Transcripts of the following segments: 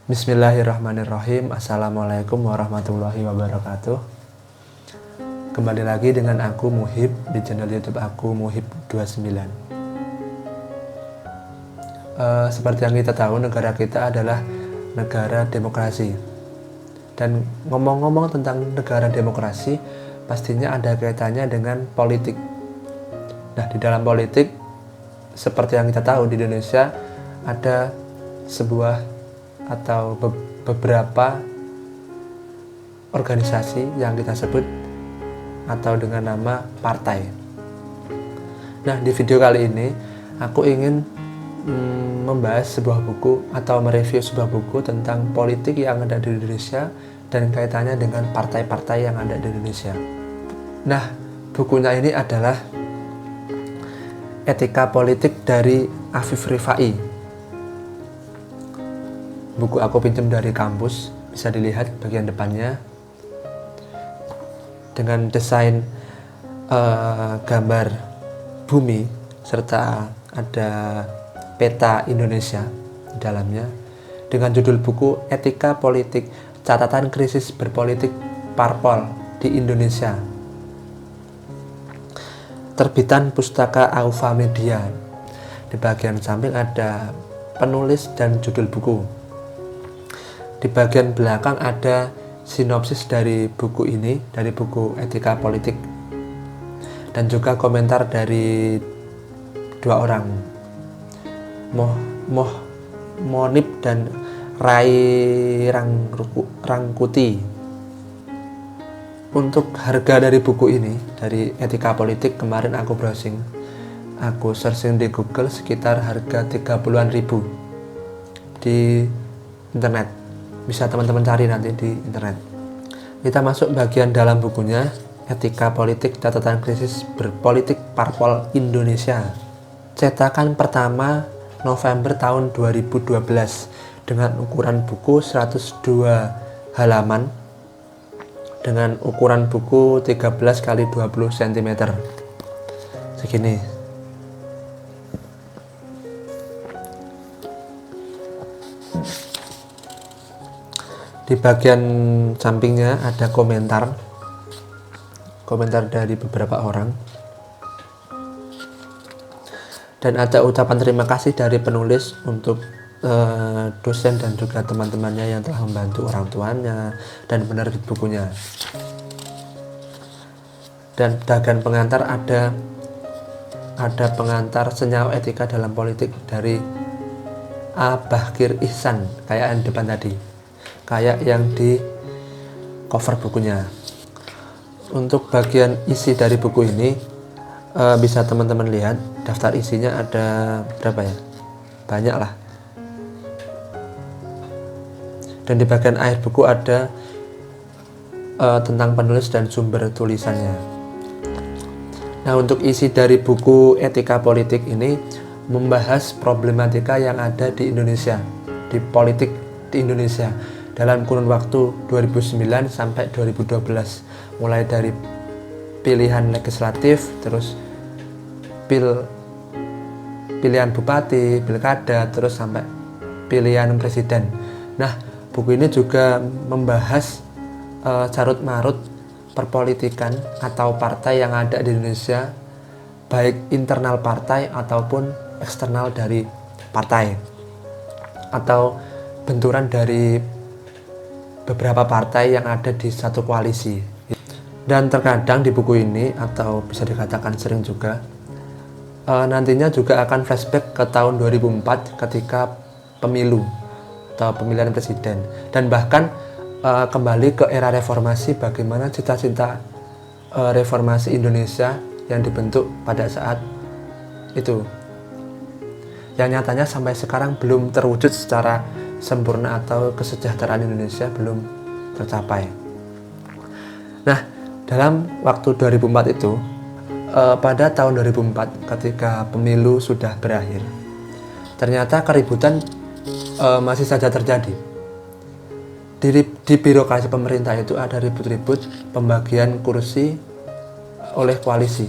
Bismillahirrahmanirrahim. Assalamualaikum warahmatullahi wabarakatuh. Kembali lagi dengan aku Muhib di channel YouTube aku Muhib29. Seperti yang kita tahu, negara kita adalah negara demokrasi. Dan ngomong-ngomong tentang negara demokrasi, pastinya ada kaitannya dengan politik. Nah, di dalam politik, seperti yang kita tahu di Indonesia ada sebuah atau beberapa organisasi yang kita sebut atau dengan nama partai. Nah, di video kali ini aku ingin membahas sebuah buku atau mereview sebuah buku tentang politik yang ada di Indonesia dan kaitannya dengan partai-partai yang ada di Indonesia. Nah, bukunya ini adalah Etika Politik dari Afif Rifai. Buku aku pinjam dari kampus, bisa dilihat bagian depannya dengan desain gambar bumi serta ada peta Indonesia di dalamnya dengan judul buku Etika Politik, Catatan Krisis Berpolitik Parpol di Indonesia, terbitan Pustaka Aufa Media. Di bagian samping ada penulis dan judul buku. Di bagian belakang ada sinopsis dari buku ini, dari buku Etika Politik, dan juga komentar dari dua orang, Monip dan Rai Rangkuti. Untuk harga dari buku ini, dari Etika Politik, kemarin aku browsing, aku searching di Google, sekitar harga 30-an ribu di internet. Bisa teman-teman cari nanti di internet. Kita masuk bagian dalam bukunya, Etika Politik, Catatan Krisis Berpolitik Parpol Indonesia. Cetakan pertama November tahun 2012 dengan ukuran buku 102 halaman dengan ukuran buku 13 x 20 cm. Segini. Di bagian sampingnya ada komentar dari beberapa orang, dan ada ucapan terima kasih dari penulis untuk dosen dan juga teman-temannya yang telah membantu orang tuanya dan penerbit bukunya. Dan bagian pengantar ada pengantar senyawa etika dalam politik dari A. Bahkir Ihsan, kayak yang depan tadi, kayak yang di cover bukunya. Untuk bagian isi dari buku ini bisa teman-teman lihat, daftar isinya ada berapa ya, banyak lah. Dan di bagian akhir buku ada tentang penulis dan sumber tulisannya. Nah, untuk isi dari buku Etika Politik ini membahas problematika yang ada di Indonesia, di politik di Indonesia dalam kurun waktu 2009 sampai 2012, mulai dari pilihan legislatif, terus pilihan bupati, pilkada, terus sampai pilihan presiden. Nah, buku ini juga membahas carut marut perpolitikan atau partai yang ada di Indonesia, baik internal partai ataupun eksternal dari partai, atau benturan dari beberapa partai yang ada di satu koalisi. Dan terkadang di buku ini, atau bisa dikatakan sering juga, nantinya juga akan flashback ke tahun 2004 ketika pemilu atau pemilihan presiden, dan bahkan kembali ke era reformasi, bagaimana cita-cita reformasi Indonesia yang dibentuk pada saat itu, yang nyatanya sampai sekarang belum terwujud secara sempurna, atau kesejahteraan Indonesia belum tercapai. Nah, dalam waktu 2004 itu, pada tahun 2004 ketika pemilu sudah berakhir, ternyata keributan masih saja terjadi. Di birokrasi pemerintah itu ada ribut-ribut pembagian kursi oleh koalisi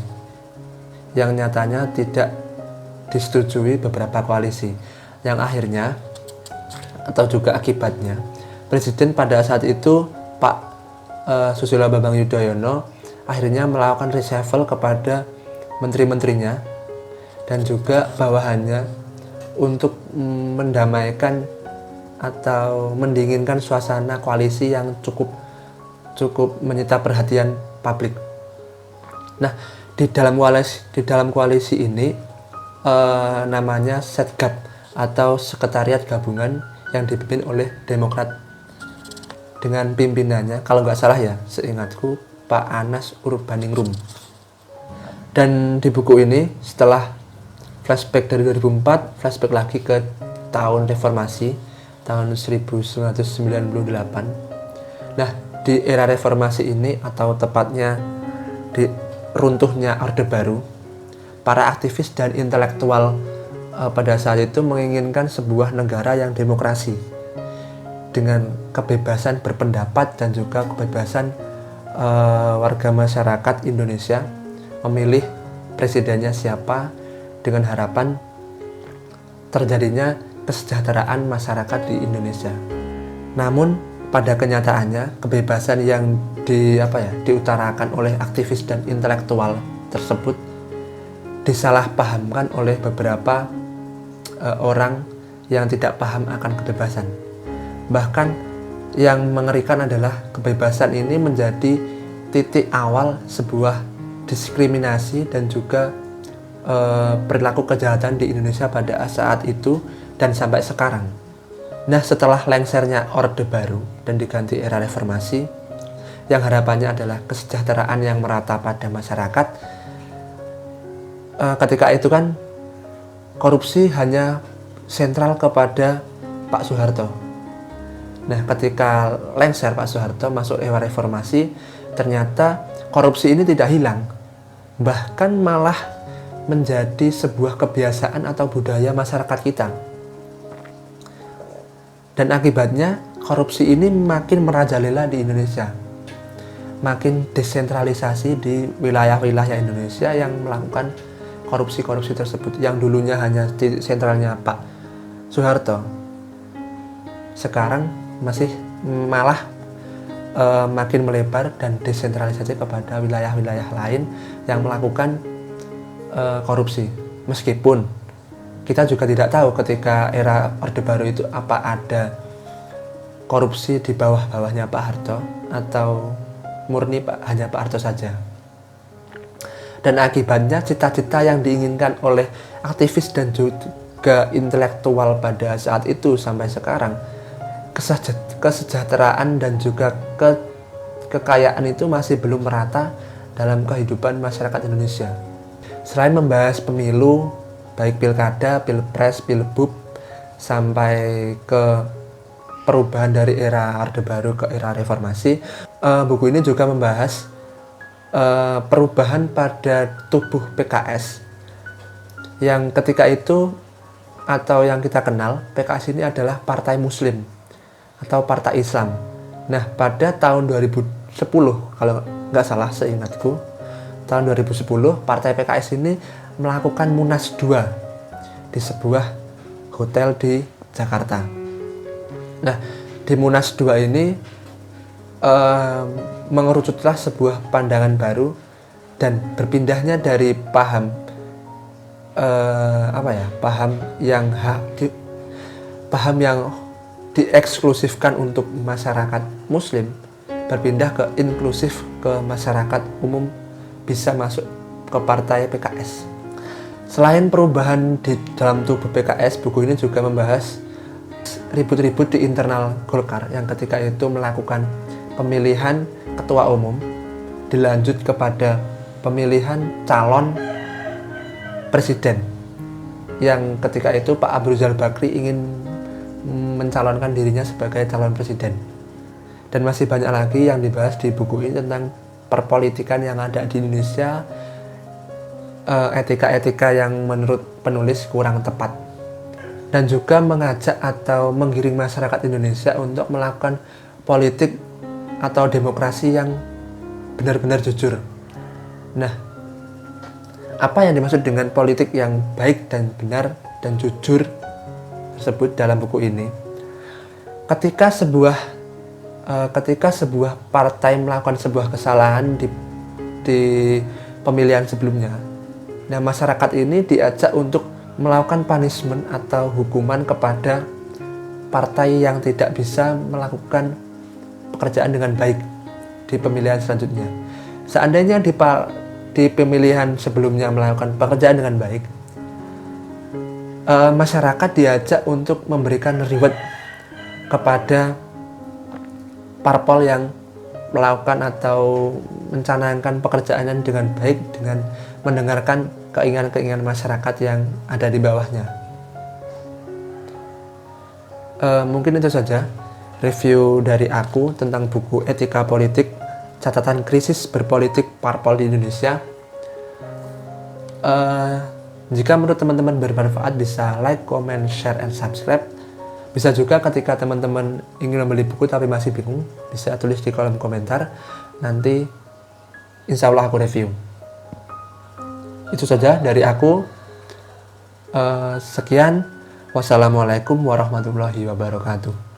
yang nyatanya tidak disetujui beberapa koalisi, yang akhirnya atau juga akibatnya, Presiden pada saat itu Pak Susilo Bambang Yudhoyono akhirnya melakukan reshuffle kepada menteri-menterinya dan juga bawahannya untuk mendamaikan atau mendinginkan suasana koalisi yang cukup menyita perhatian publik. Nah, di dalam koalisi ini namanya Setgab atau Sekretariat Gabungan yang dipimpin oleh Demokrat dengan pimpinannya, kalau nggak salah ya, seingatku Pak Anas Urbaningrum. Dan di buku ini setelah flashback dari 2004, flashback lagi ke tahun reformasi, tahun 1998. Nah, di era reformasi ini, atau tepatnya di runtuhnya Orde Baru, para aktivis dan intelektual pada saat itu menginginkan sebuah negara yang demokrasi dengan kebebasan berpendapat dan juga kebebasan warga masyarakat Indonesia memilih presidennya siapa, dengan harapan terjadinya kesejahteraan masyarakat di Indonesia. Namun pada kenyataannya kebebasan yang diutarakan oleh aktivis dan intelektual tersebut disalahpahamkan oleh beberapa orang yang tidak paham akan kebebasan. Bahkan yang mengerikan adalah kebebasan ini menjadi titik awal sebuah diskriminasi dan juga perilaku kejahatan di Indonesia pada saat itu dan sampai sekarang. Nah, setelah lengsernya Orde Baru dan diganti era reformasi, yang harapannya adalah kesejahteraan yang merata pada masyarakat, ketika itu kan korupsi hanya sentral kepada Pak Soeharto. Nah, ketika lengser Pak Soeharto masuk era reformasi, ternyata korupsi ini tidak hilang, bahkan malah menjadi sebuah kebiasaan atau budaya masyarakat kita. Dan akibatnya korupsi ini makin merajalela di Indonesia, makin desentralisasi di wilayah-wilayah Indonesia yang melakukan korupsi-korupsi tersebut, yang dulunya hanya di sentralnya Pak Soeharto, sekarang masih malah makin melebar dan desentralisasi kepada wilayah-wilayah lain yang melakukan korupsi. Meskipun kita juga tidak tahu ketika era Orde Baru itu apa ada korupsi di bawah-bawahnya Pak Harto atau murni hanya Pak Harto saja. Dan akibatnya cita-cita yang diinginkan oleh aktivis dan juga intelektual pada saat itu sampai sekarang, kesejahteraan dan juga kekayaan itu masih belum merata dalam kehidupan masyarakat Indonesia. Selain membahas pemilu, baik pilkada, pilpres, pilbub, sampai ke perubahan dari era Orde Baru ke era reformasi, buku ini juga membahas perubahan pada tubuh PKS yang ketika itu, atau yang kita kenal, PKS ini adalah partai muslim atau partai Islam. Nah, pada tahun 2010, kalau nggak salah seingatku, tahun 2010 partai PKS ini melakukan Munas 2 di sebuah hotel di Jakarta. Nah, di Munas 2 ini mengerucutlah sebuah pandangan baru dan berpindahnya dari paham yang dieksklusifkan untuk masyarakat muslim, berpindah ke inklusif, ke masyarakat umum bisa masuk ke partai PKS. Selain perubahan di dalam tubuh PKS, buku ini juga membahas ribut-ribut di internal Golkar yang ketika itu melakukan pemilihan ketua umum, dilanjut kepada pemilihan calon presiden, yang ketika itu Pak Abu Rizal Bakri ingin mencalonkan dirinya sebagai calon presiden. Dan masih banyak lagi yang dibahas di buku ini tentang perpolitikan yang ada di Indonesia, etika-etika yang menurut penulis kurang tepat, dan juga mengajak atau menggiring masyarakat Indonesia untuk melakukan politik atau demokrasi yang benar-benar jujur. Nah, apa yang dimaksud dengan politik yang baik dan benar dan jujur tersebut dalam buku ini? ketika sebuah partai melakukan sebuah kesalahan di pemilihan sebelumnya, nah masyarakat ini diajak untuk melakukan punishment atau hukuman kepada partai yang tidak bisa melakukan pekerjaan dengan baik di pemilihan selanjutnya. Seandainya di pemilihan sebelumnya melakukan pekerjaan dengan baik, masyarakat diajak untuk memberikan reward kepada parpol yang melakukan atau mencanangkan pekerjaannya dengan baik dengan mendengarkan keinginan-keinginan masyarakat yang ada di bawahnya. Mungkin itu saja review dari aku tentang buku Etika Politik, Catatan Krisis Berpolitik Parpol di Indonesia. Jika menurut teman-teman bermanfaat, bisa like, comment, share, and subscribe. Bisa juga ketika teman-teman ingin membeli buku tapi masih bingung, bisa tulis di kolom komentar. Nanti insya Allah aku review. Itu saja dari aku. Sekian. Wassalamualaikum warahmatullahi wabarakatuh.